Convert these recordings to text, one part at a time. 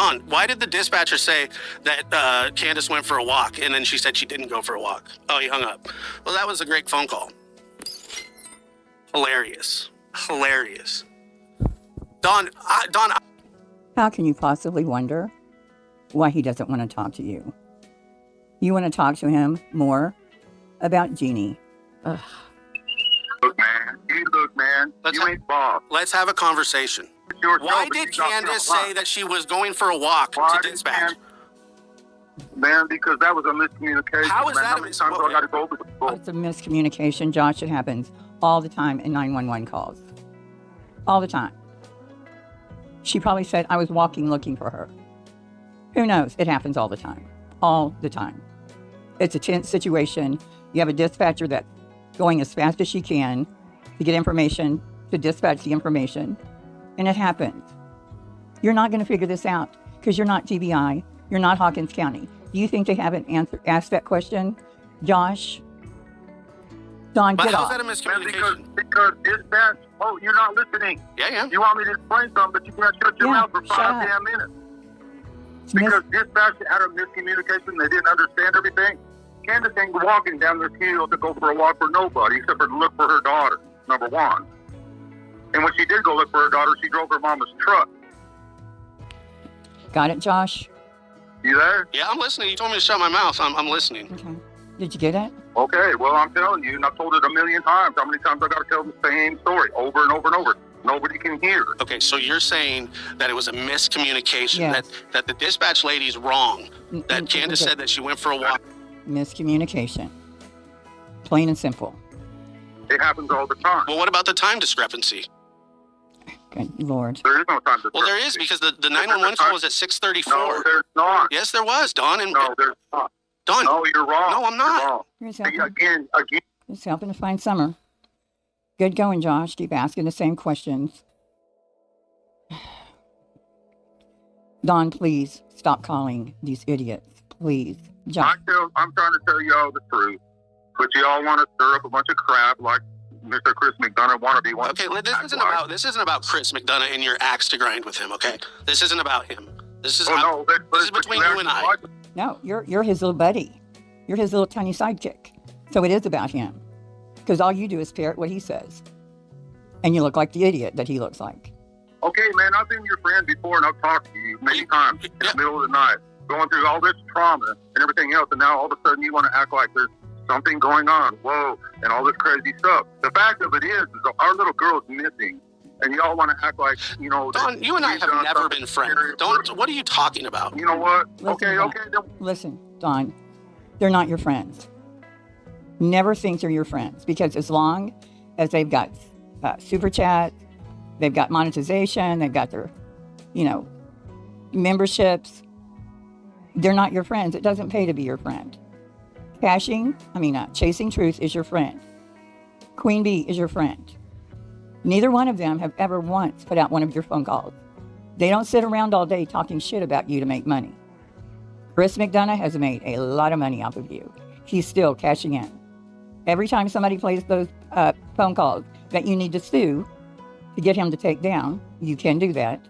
Dawn, why did the dispatcher say that Candace went for a walk and then she said she didn't go for a walk? Oh, he hung up. Well, that was a great phone call. Hilarious. Dawn, How can you possibly wonder why he doesn't want to talk to you? You want to talk to him more about Jeannie. Ugh. Look, man. You ain't Bob. Let's have a conversation. Why did Candace say that she was going for a walk to dispatch? Man, because that was a miscommunication. How is that How many times do I got to go over the phone? It's a miscommunication, Josh. It happens all the time in 911 calls. All the time. She probably said, I was walking looking for her. Who knows? It happens all the time. All the time. It's a tense situation. You have a dispatcher that's going as fast as she can to get information, to dispatch the information, and it happens. You're not going to figure this out because you're not TBI. You're not Hawkins County. Do you think they haven't asked that question? Josh? Dawn, but get how's off. that a miscommunication? Because dispatch, you're not listening. Yeah. You want me to explain something, but you can't shut your mouth for 5 damn minutes. Because dispatch had a miscommunication. They didn't understand everything. Candace ain't walking down this hill to go for a walk for nobody except for to look for her daughter, number one. And when she did go look for her daughter, she drove her mama's truck. Got it, Josh? You there? Yeah, I'm listening. You told me to shut my mouth. I'm listening. Okay. Did you get it? Okay, well, I'm telling you, and I've told it a million times. How many times I got to tell the same story over and over and over? Nobody can hear. Okay, so you're saying that it was a miscommunication, yes. that the dispatch lady's wrong, that Candace said that she went for a walk. Miscommunication. Plain and simple. It happens all the time. Well, what about the time discrepancy? Good Lord. There is no time discrepancy. Well, there is, because the 911 call was at 6:34. No, there's not. Yes, there was, Dawn. No, there's not. Dawn. No, you're wrong. No, I'm not. You're wrong. Here's helping. Again. Just helping to find Summer. Good going, Josh. Keep asking the same questions. Dawn, please stop calling these idiots. Please. Josh. I'm trying to tell you all the truth, but you all want to stir up a bunch of crap like Mr. Chris Mcdonough wannabe. Okay, this isn't about Chris Mcdonough and your axe to grind with him. Okay, this isn't about him. This is this is between you and I. No, you're his little buddy. You're his little tiny sidekick. So it is about him, because all you do is parrot what he says, and you look like the idiot that he looks like. Okay, man, I've been your friend before, and I've talked to you many times in the middle of the night, going through all this trauma and everything else, and now all of a sudden you want to act like there's something going on, whoa, and all this crazy stuff. The fact of it is our little girl is missing, and y'all want to act like, you know... Dawn, you and I have never been friends. What are you talking about? You know what? Listen, okay. Listen, Dawn, they're not your friends. Never think they're your friends, because as long as they've got super chat, they've got monetization, they've got their, memberships, they're not your friends. It doesn't pay to be your friend. Chasing Truth is your friend. Queen Bee is your friend. Neither one of them have ever once put out one of your phone calls. They don't sit around all day talking shit about you to make money. Chris Mcdonough has made a lot of money off of you. He's still cashing in. Every time somebody plays those phone calls that you need to sue to get him to take down, you can do that.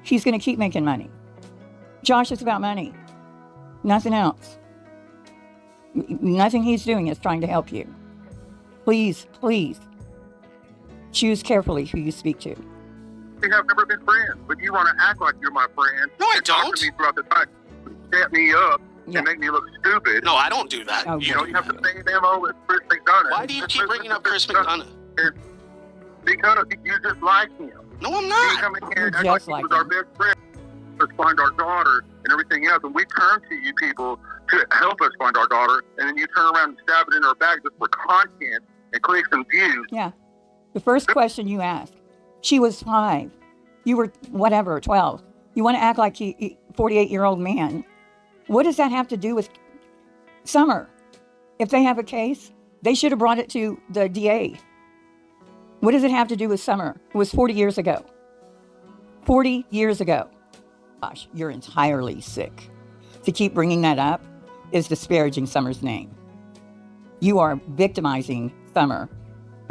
He's going to keep making money. Josh, it's about money. Nothing else. Nothing he's doing is trying to help you. Please, choose carefully who you speak to. We have never been friends, but you want to act like you're my friend. No, I and talk don't. to me throughout the time, set me up, and make me look stupid. No, I don't do that. Oh, You have the same MO as Chris Mcdonough. Why do you keep bringing up Chris Mcdonough? Because you just like him. No, I'm He not. come in here and You're act like he was our best friend. Let's find our daughter and everything else. And we turn to you people to help us find our daughter. And then you turn around and stab it in our back just for content and clicks and views. Yeah. The first question you asked, she was 5. You were, 12. You want to act like he 48-year-old man. What does that have to do with Summer? If they have a case, they should have brought it to the DA. What does it have to do with Summer? It was 40 years ago. 40 years ago. Gosh, you're entirely sick. To keep bringing that up is disparaging Summer's name. You are victimizing Summer,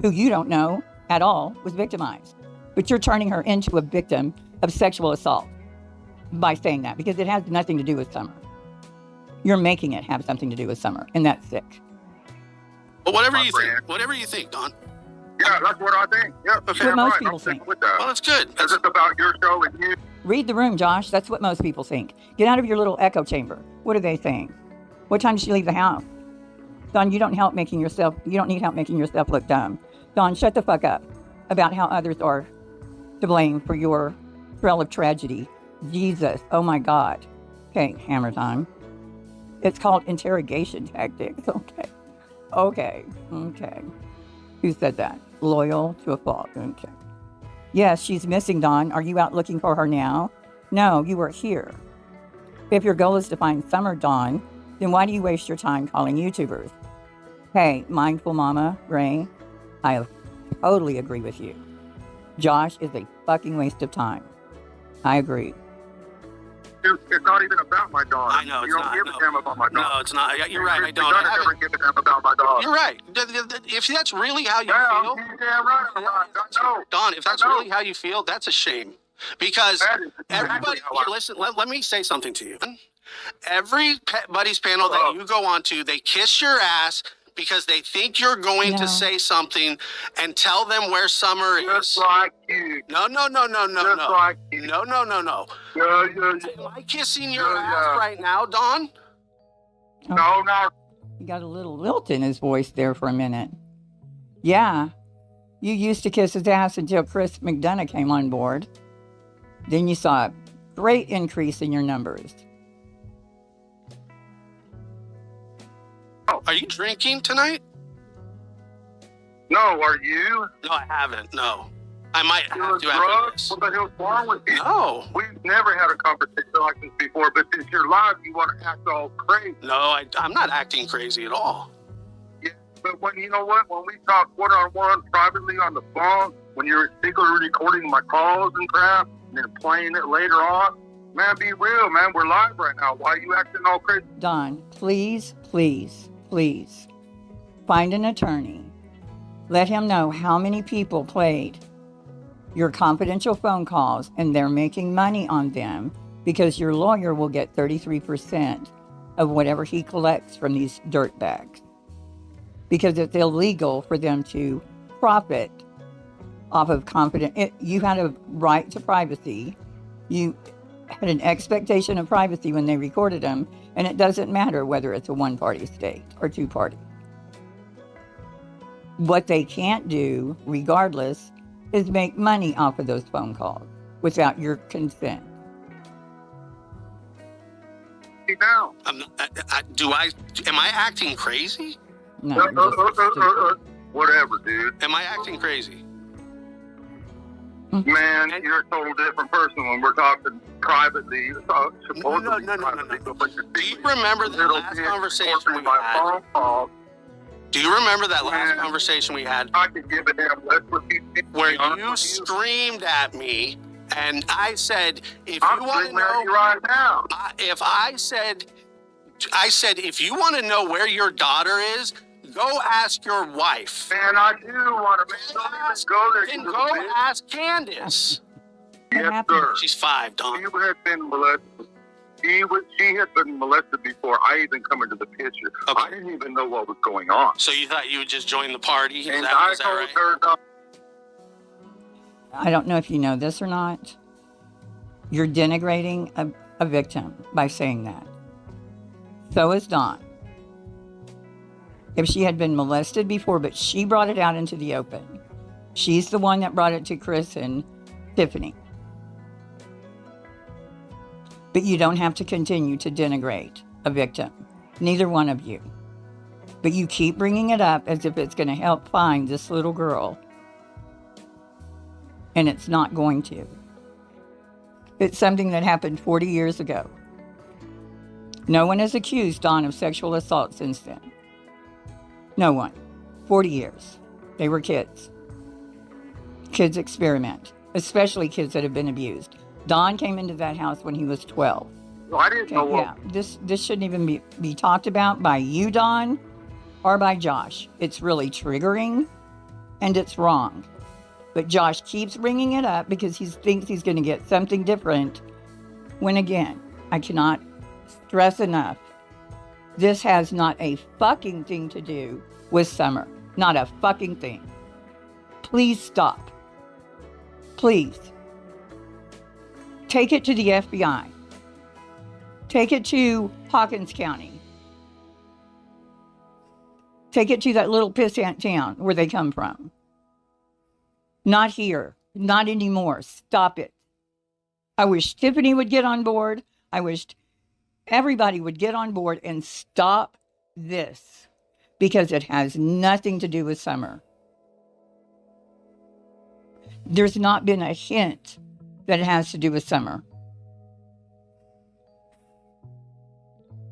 who you don't know at all was victimized. But you're turning her into a victim of sexual assault. by saying that, because it has nothing to do with Summer. You're making it have something to do with Summer, and that's sick. But whatever you think, Don. Yeah, that's what I think. Yeah, that's what most people think. With that. Well, that's good. It's just about your show and you. Read the room, Josh. That's what most people think. Get out of your little echo chamber. What are they saying? What time did she leave the house? Don, you don't need help making yourself look dumb. Don, shut the fuck up about how others are to blame for your trail of tragedy. Jesus, oh my God. Okay, hammer time. It's called interrogation tactics. Okay. Who said that? Loyal to a fault. Okay. Yes, she's missing, Don. Are you out looking for her now? No, you were here. If your goal is to find Summer, Dawn, then why do you waste your time calling YouTubers? Hey, mindful mama, Ray, I totally agree with you. Josh is a fucking waste of time. I agree. It's not even about my dog. I know, you don't give a damn about my dog. No, it's not. You're right. I don't. You don't ever give a damn about my dog. You're right. If that's really how you feel, you're damn right about it. No. Don, if that's really how you feel, that's a shame. Because everybody, here, listen, let me say something to you. Every Buddies panel that you go on to, they kiss your ass because they think you're going to say something and tell them where Summer is. Just like you. No. Just like you. No. Yeah. Am I kissing your ass right now, Don? No. He got a little lilt in his voice there for a minute. Yeah. You used to kiss his ass until Chris Mcdonough came on board. Then you saw a great increase in your numbers. Are you drinking tonight? No, are you? No, I haven't. No. I might have to after this. What the hell's wrong with you? No. We've never had a conversation like this before, but since you're live, you want to act all crazy. No, I'm not acting crazy at all. Yeah, but you know what? When we talk one-on-one privately on the phone, when you're secretly recording my calls and crap, and then playing it later on, man, be real, man. We're live right now. Why are you acting all crazy? Don, please, find an attorney. Let him know how many people played your confidential phone calls and they're making money on them, because your lawyer will get 33% of whatever he collects from these dirtbags. Because it's illegal for them to profit off of you had a right to privacy. You had an expectation of privacy when they recorded them, and it doesn't matter whether it's a one-party state or two-party. What they can't do, regardless, is make money off of those phone calls without your consent. Now. Am I acting crazy? No. Whatever, dude. Am I acting crazy? Man, you're a total different person when we're talking privately. No. Do you remember the last conversation we had? Do you remember that last conversation we had? I could give a damn less with you. Where you screamed at me, and I said, if you want to know right now. I said, if you want to know where your daughter is, go ask your wife. Man, I do want to go there. Then go ask Candace. Yes, sir. She's 5, Don. She had been molested. She had been molested before I even come into the picture. Okay. I didn't even know what was going on. So you thought you would just join the party? Is and that told right? her no. I don't know if you know this or not. You're denigrating a victim by saying that. So is Dawn. If she had been molested before, but she brought it out into the open. She's the one that brought it to Chris and Tiffany. But you don't have to continue to denigrate a victim. Neither one of you. But you keep bringing it up as if it's going to help find this little girl. And it's not going to. It's something that happened 40 years ago. No one has accused Dawn of sexual assault since then. No one. 40 years. They were kids. Kids experiment, especially kids that have been abused. Don came into that house when he was 12. Well, I didn't know what... Yeah, this shouldn't even be talked about by you, Don, or by Josh. It's really triggering, and it's wrong. But Josh keeps bringing it up because he thinks he's going to get something different When again, I cannot stress enough, this has not a fucking thing to do with summer. Not a fucking thing. Please stop. Please. Take it to the FBI. Take it to Hawkins County. Take it to that little pissant town where they come from. Not here. Not anymore. Stop it. I wish Tiffany would get on board. I wished everybody would get on board and stop this, because it has nothing to do with summer. There's not been a hint that it has to do with summer.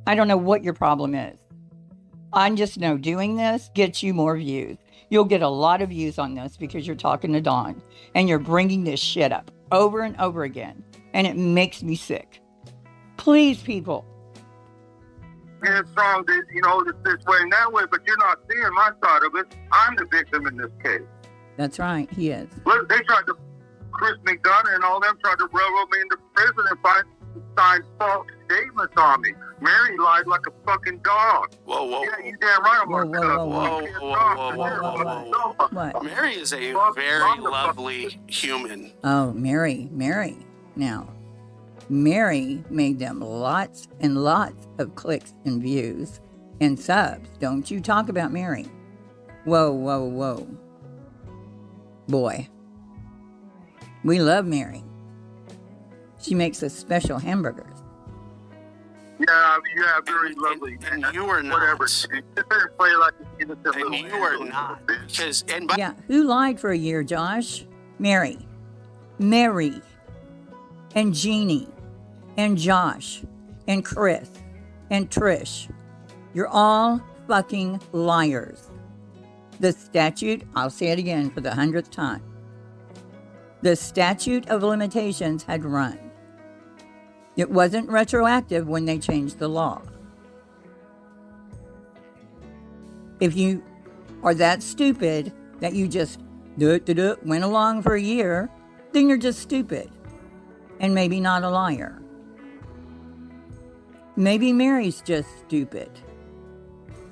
I don't know what your problem is. I just know doing this gets you more views. You'll get a lot of views on this because you're talking to Dawn and you're bringing this shit up over and over again. And it makes me sick. Please, people. It's wrong, this way and that way, but you're not seeing my side of it. I'm the victim in this case. That's right, he is. Look, they tried to, Chris Mcdonough and all them tried to railroad me into prison and sign false statements on me. Mary lied like a fucking dog. Whoa. Yeah, you damn right. What? Mary is a very lovely human. Oh, Mary. Now, Mary made them lots and lots of clicks and views and subs. Don't you talk about Mary. Whoa. Boy. We love Mary. She makes us special hamburgers. Yeah, very lovely. And you are not. Whatever. Sit there and play like a innocent little And you are not. Because, yeah, who lied for a year, Josh? Mary. And Jeannie. And Josh. And Chris. And Trish. You're all fucking liars. The statute, I'll say it again for the 100th time. The statute of limitations had run. It wasn't retroactive when they changed the law. If you are that stupid that you just went along for a year, then you're just stupid and maybe not a liar. Maybe Mary's just stupid.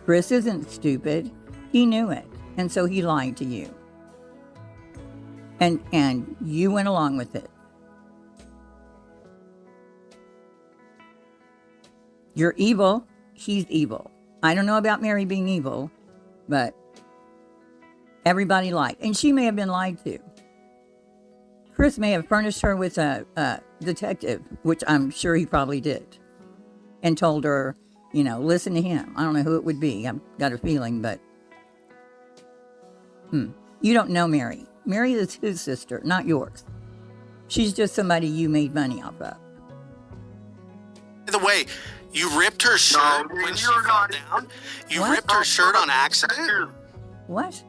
Chris isn't stupid. He knew it, and so he lied to you. And you went along with it. You're evil. He's evil. I don't know about Mary being evil, but everybody lied. And she may have been lied to. Chris may have furnished her with a detective, which I'm sure he probably did, and told her, listen to him. I don't know who it would be. I've got a feeling, but you don't know Mary. Mary is his sister, not yours. She's just somebody you made money off of. by the way, you ripped her shirt when she fell down? You ripped her shirt on accident? What?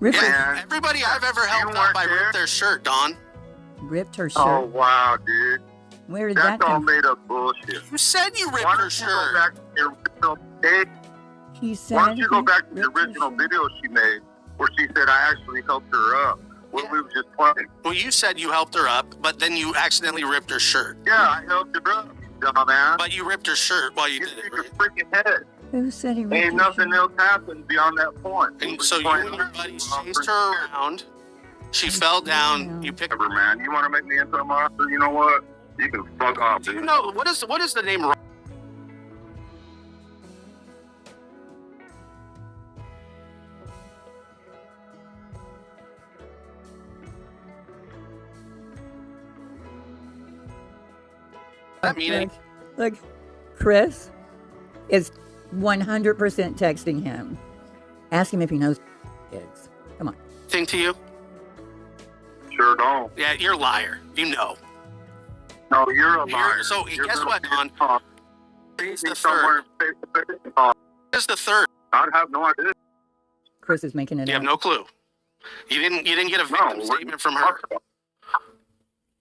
Yeah, everybody I've ever helped out by ripped their shirt, Dawn. Ripped her shirt? Oh, wow, dude. Where did That's that all come from? made up bullshit. You said you ripped Why her don't you go shirt. back to the original tape? He said Why don't you go he back to the ripped her original shirt. video she made where she said I actually helped her up when we were just playing? Well, you said you helped her up, but then you accidentally ripped her shirt. Yeah, I helped her up, you dumbass. But you ripped her shirt while you You did it, stick your right? freaking head. Who said he ripped Ain't her nothing shirt? else happened beyond that point. And so you and your buddies chased her around. She fell down. You picked her. Whatever, man. You want to make me into a monster? You know what? You can fuck off, Do you dude. know what is the name? That meeting. Look, Chris is 100% texting him. Ask him if he knows kids. Come on. Thing to you? Sure don't. Yeah, you're a liar. You know. No, you're a liar. So You're guess gonna what, be Don? caught. He's Be the somewhere third. face-to-face. Oh, Here's the third. I have no idea. Chris is making it You up. have no clue. You didn't get a victim No, statement from her.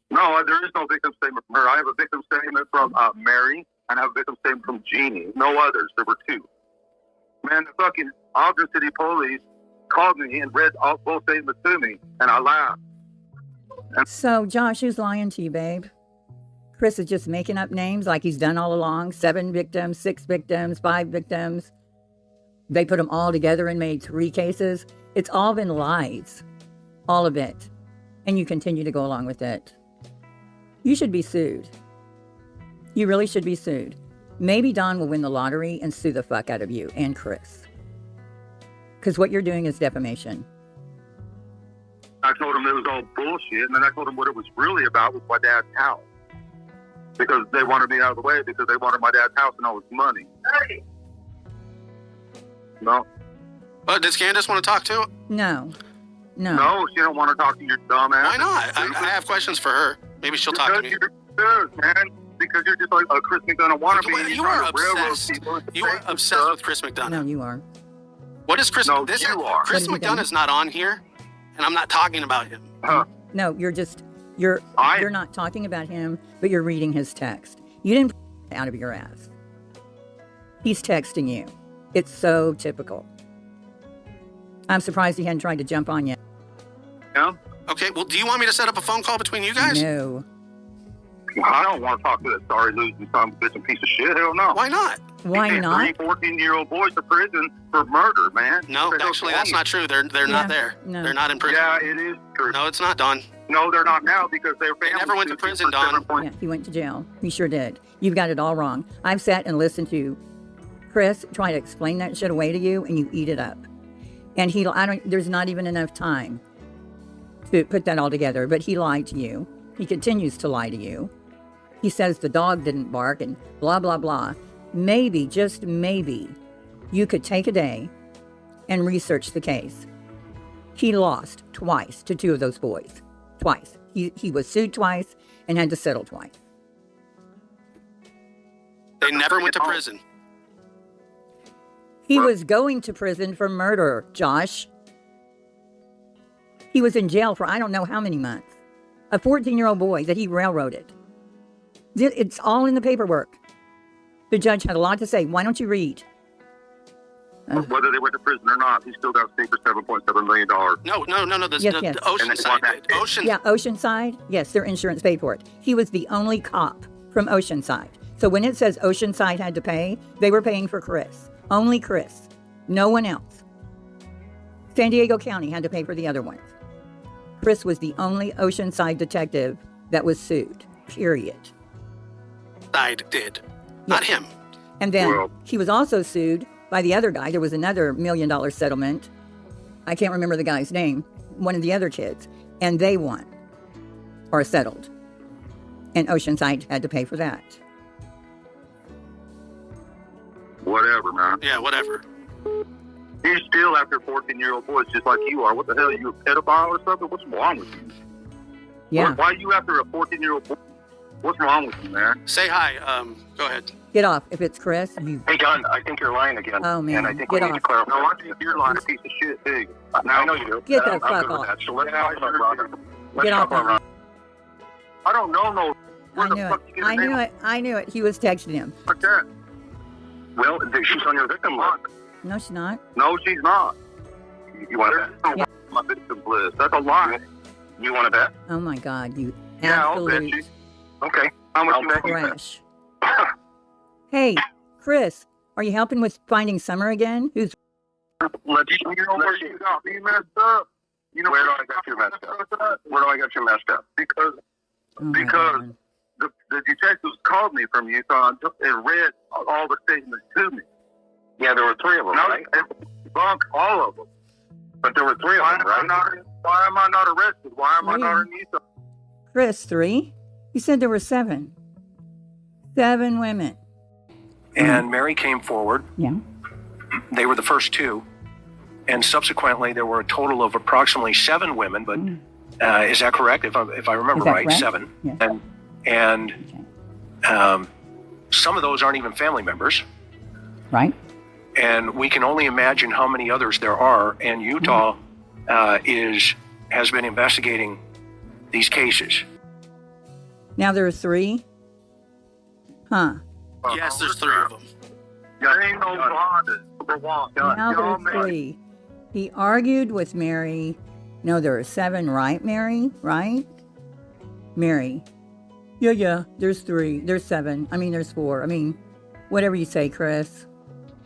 No, there is no victim statement from her. I have a victim statement from Mary, and I have a victim statement from Jeannie. No others. There were two. Man, the fucking Ogden City police called me and read both statements to me, and I laughed. So, Josh, who's lying to you, babe? Chris is just making up names like he's done all along. 7 victims, 6 victims, 5 victims. They put them all together and made 3 cases. It's all been lies. All of it. And you continue to go along with it. You should be sued. You really should be sued. Maybe Don will win the lottery and sue the fuck out of you and Chris. Because what you're doing is defamation. I told him it was all bullshit, and then I told him what it was really about was my dad's house. Because they wanted me out of the way because they wanted my dad's house and all his money. No. Does Candace want to talk to? No. No, she don't want to talk to your dumb ass. Why not? I have questions for her. Maybe she'll talk to me. Because you're good, man. Because you're just like a Chris McDonough wannabe. You are obsessed. You are obsessed with Chris McDonough. No, you are. What is Chris? No, this you are. Chris McDonough's not on here, and I'm not talking about him. No, you're not talking about him, but you're reading his text. You didn't out of your ass. He's texting you. It's so typical. I'm surprised he hadn't tried to jump on you. Yeah? Okay, well, do you want me to set up a phone call between you guys? No. I don't want to talk to that sorry losing son of a bitch and piece of shit. Hell no. Why not? Why not? 3 14-year-old boys to prison for murder, man. No, actually, that's not true. They're not there. No. They're not in prison. Yeah, it is true. No, it's not, Don. No, they're not now because their They family never went to prison, for Don. 7 Yeah, he went to jail. He sure did. You've got it all wrong. I've sat and listened to Chris try to explain that shit away to you, and you eat it up. And there's not even enough time to put that all together, but he lied to you. He continues to lie to you. He says the dog didn't bark and blah, blah, blah. Maybe, just maybe, you could take a day and research the case. He lost twice to 2 of those boys. Twice. He was sued twice and had to settle twice. They never went to prison. He was going to prison for murder, Josh. He was in jail for I don't know how many months. A 14-year-old boy that he railroaded. It's all in the paperwork. The judge had a lot to say. Why don't you read? Whether they went to prison or not, he still got sued for $7.7 million. No. Yes. The Oceanside did. Yeah, Oceanside. Yes, their insurance paid for it. He was the only cop from Oceanside. So when it says Oceanside had to pay, they were paying for Chris. Only Chris. No one else. San Diego County had to pay for the other ones. Chris was the only Oceanside detective that was sued. Period. Side did. Not him. And then he was also sued by the other guy. There was another $1 million settlement. I can't remember the guy's name. One of the other kids. And they won. Or settled. And Oceanside had to pay for that. Whatever, man. Yeah, whatever. He's still after 14-year-old boys just like you are. What the hell, are you a pedophile or something? What's wrong with you? Yeah. Why are you after a 14-year-old boy? What's wrong with you, man? Say hi. Go ahead. Get off. If it's Chris, you... Hey, John, I think you're lying again. Oh, man. And I think Get we need off. to clarify. No, I think you're lying, a piece of shit, too. I know you do. Get the I'm fuck good with off. that. So let's talk about Robert. Let's Get talk off about him. Robert. I don't know no. Where the fuck you get I knew it. I knew it. He was texting him. Like that? Well, she's on your victim list. No, she's not. No, she's not. You want to bet? Yeah. My victim list. That's a lie. You want to bet? Oh, my God. You Yeah, I'll bet you. absolute Okay. How much you bet? trash. Hey, Chris, are you helping with finding Summer again? Who's... You know where you got me messed up. You know where do I got you messed up? Where do I got you messed up? Because Oh, my because God. the detectives called me from Utah and read all the statements to me. Yeah, there were 3 of them, right? Debunked all of them. But there were 3 of them, right? Why am I not arrested? Why am I not in Utah? Chris, 3? You said there were 7. 7 women. And Mary came forward. Yeah. They were the first 2. And subsequently, there were a total of approximately 7 women, but is that correct? If I remember right, correct? 7. Yes. And Okay. some of those aren't even family members. Right? And we can only imagine how many others there are. And Utah has been investigating these cases. Now there are 3? Huh. Yes, there's 3 of them. There ain't no bond. Now there's 3. He argued with Mary. No, there are 7, right, Mary? Right? Mary. Yeah. There's 3. There's 7. I mean, there's 4. I mean, whatever you say, Chris.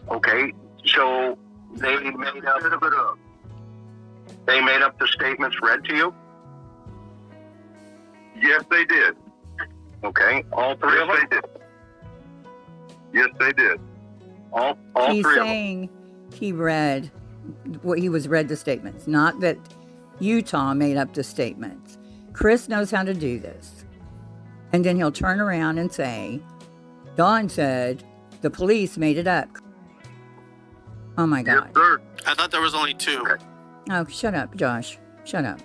Okay, so they made up the statements read to you? Yes, they did. Okay, all 3 of them? Yes, they did. Yes, they did. All He's 3 of them. saying he read the statements, not that Utah made up the statements. Chris knows how to do this. And then he'll turn around and say, Dawn said the police made it up. Oh my God. Yes, sir. I thought there was only 2. Okay. Oh, shut up, Josh. Shut up.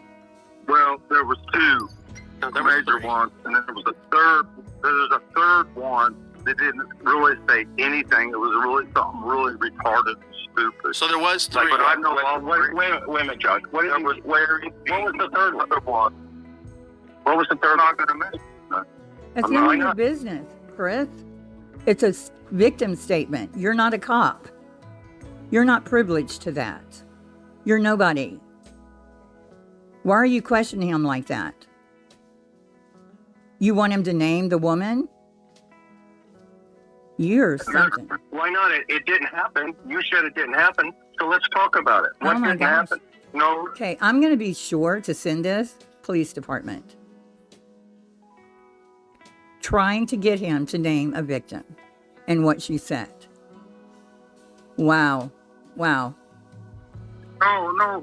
Well, there was 2 No, there was major 3. ones, and then there was a third. There's a third one that didn't really say anything. It was really something really retarded and stupid. So there was 3. But I know Wait a minute, Josh. What was the third one? What was the They're third not one? going to mention that. That's I'm none not- of your business, Chris. It's a victim statement. You're not a cop. You're not privileged to that. You're nobody. Why are you questioning him like that? You want him to name the woman? You're something. Why not? It didn't happen. You said it didn't happen, so let's talk about it. What Oh my didn't gosh. happen? No, Okay, I'm going to be sure to send this police department. Trying to get him to name a victim and what she said. Wow. No,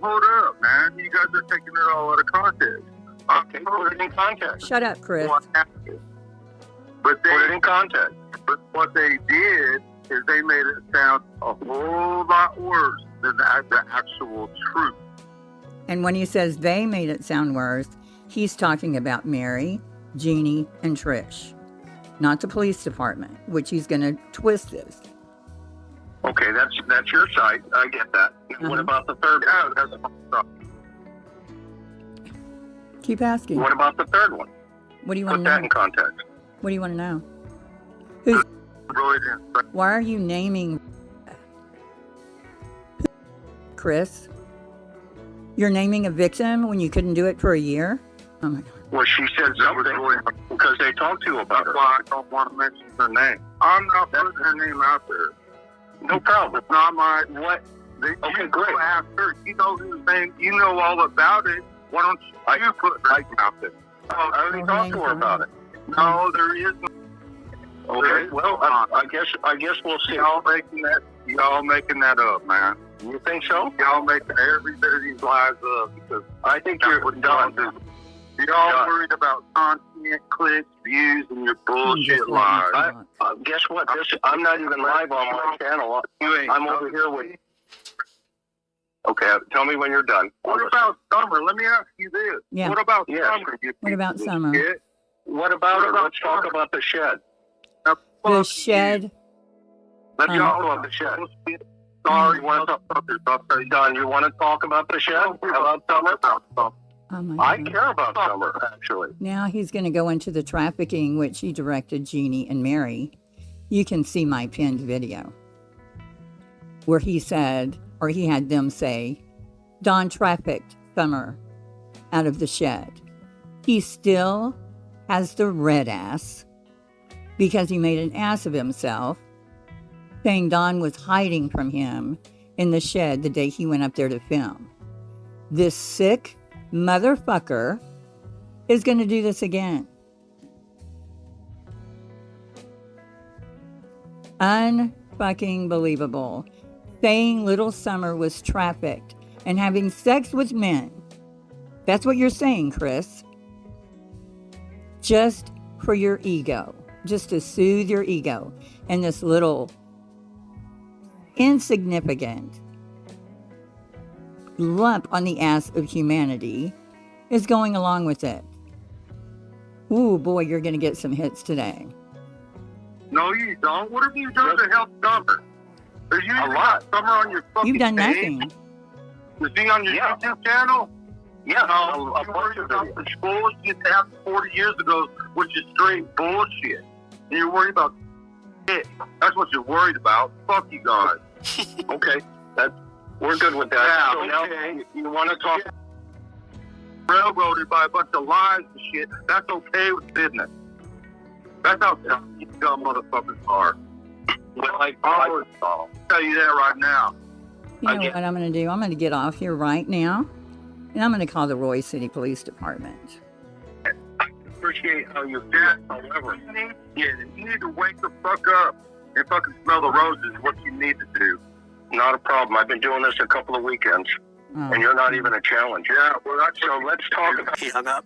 hold up, man. You guys are taking it all out of context. okay, put it in context. Shut up, Chris. What happened? But Put it in context. But what they did is they made it sound a whole lot worse than the actual truth. And when he says they made it sound worse, he's talking about Mary, Jeannie, and Trish, not the police department, which he's going to twist this. Okay, that's your side. I get that. What Uh-huh. about the third Yeah, one? that's fucked up. Keep asking. What about the third one? What do you Put want to that know? in context. What do you want to know? Really didn't. Why are you naming Chris? You're naming a victim when you couldn't do it for a year? Oh my God. Well, she said something because they talked to you about That's her. why I don't want to mention her name. I'm not putting her name out there. No problem. It's not my. What? Okay, You great. go ask her. You know whose name. You know all about it. Why don't you put her name out there? I already talked to her about it. No, there isn't. Okay. Well, I guess we'll see. Y'all making that up, man. You think so? Y'all making every bit of these lies up because I think you're done. y'all worried about content, clicks, views, and your bullshit lies. Guess what? I'm not even live on my channel. I'm over here with. Okay, tell me when you're done. What about Summer? Let me ask you this. Yeah. What about Yes. Summer? you What about piece of Summer? shit? What about it? Let's talk about the shed. Now, The fuck shed. Let's Um, talk about the shed. you. Sorry, You want to talk? Don, you want to talk about the shed? How about Summer? Oh my I God. care about Summer, actually. Now he's going to go into the trafficking, which he directed Jeannie and Mary. You can see my pinned video where he said, or he had them say, Don trafficked Summer out of the shed. He still has the red ass because he made an ass of himself, saying Don was hiding from him in the shed the day he went up there to film. This sick motherfucker is going to do this again. Unfucking believable. Saying little Summer was trafficked and having sex with men. That's what you're saying, Chris. Just for your ego. Just to soothe your ego. And this little insignificant lump on the ass of humanity is going along with it. Ooh, boy, you're going to get some hits today. No, you don't. What have you done to help Summer? Are you A lot. Summer on your fucking You've done page? nothing. Is he on your YouTube channel? Yeah, No, you worried about the bullshit that happened 40 years ago, which is straight bullshit. And you're worried about shit. That's what you're worried about. Fuck you guys. Okay, we're good with that. Yeah, So okay. now you want to talk? Railroaded by a bunch of lies and shit. That's okay with business. That's how you dumb motherfuckers are. I'll tell you that right now. You know what I'm going to do? I'm going to get off here right now, and I'm going to call the Roy City Police Department. I appreciate how you feel. However, you need to wake the fuck up and fucking smell the roses. What you need to do. Not a problem. I've been doing this a couple of weekends, and you're not even a challenge. Yeah, well, that's So let's talk about. He hung up.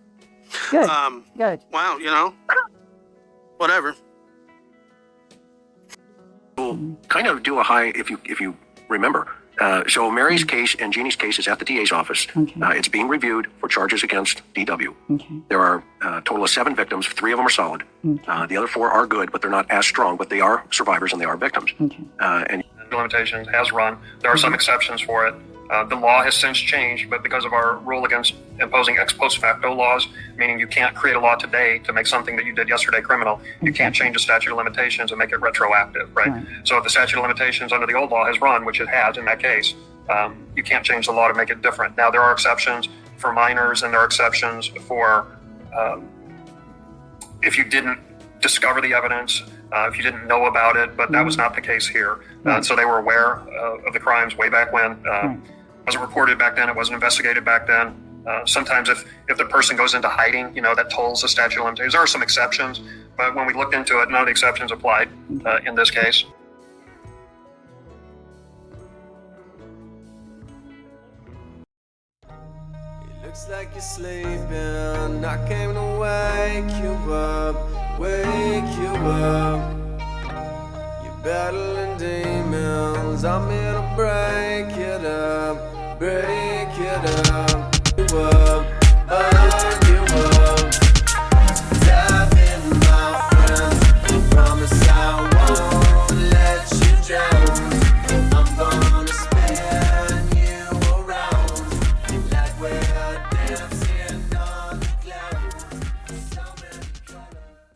Good. Good. Wow, you know, whatever. We'll kind of do a high, if you remember. So Mary's case and Jeannie's case is at the DA's office. Okay. It's being reviewed for charges against DW. Okay. There are a total of 7 victims. 3 of them are solid. Okay. The other 4 are good, but they're not as strong, but they are survivors and they are victims. Okay. And limitations has run. There are some exceptions for it. The law has since changed, but because of our rule against imposing ex post facto laws, meaning you can't create a law today to make something that you did yesterday criminal, you can't change the statute of limitations and make it retroactive, right? So if the statute of limitations under the old law has run, which it has in that case, you can't change the law to make it different. Now, there are exceptions for minors, and there are exceptions for if you didn't discover the evidence, if you didn't know about it, but that was not the case here. So they were aware of the crimes way back when. It wasn't reported back then. It wasn't investigated back then. Sometimes if the person goes into hiding, that tolls the statute of limitations. There are some exceptions, but when we looked into it, none of the exceptions applied in this case. It looks like you're sleeping. I came to wake you up, wake you up. You're battling demons. I'm here to break it up, break it up.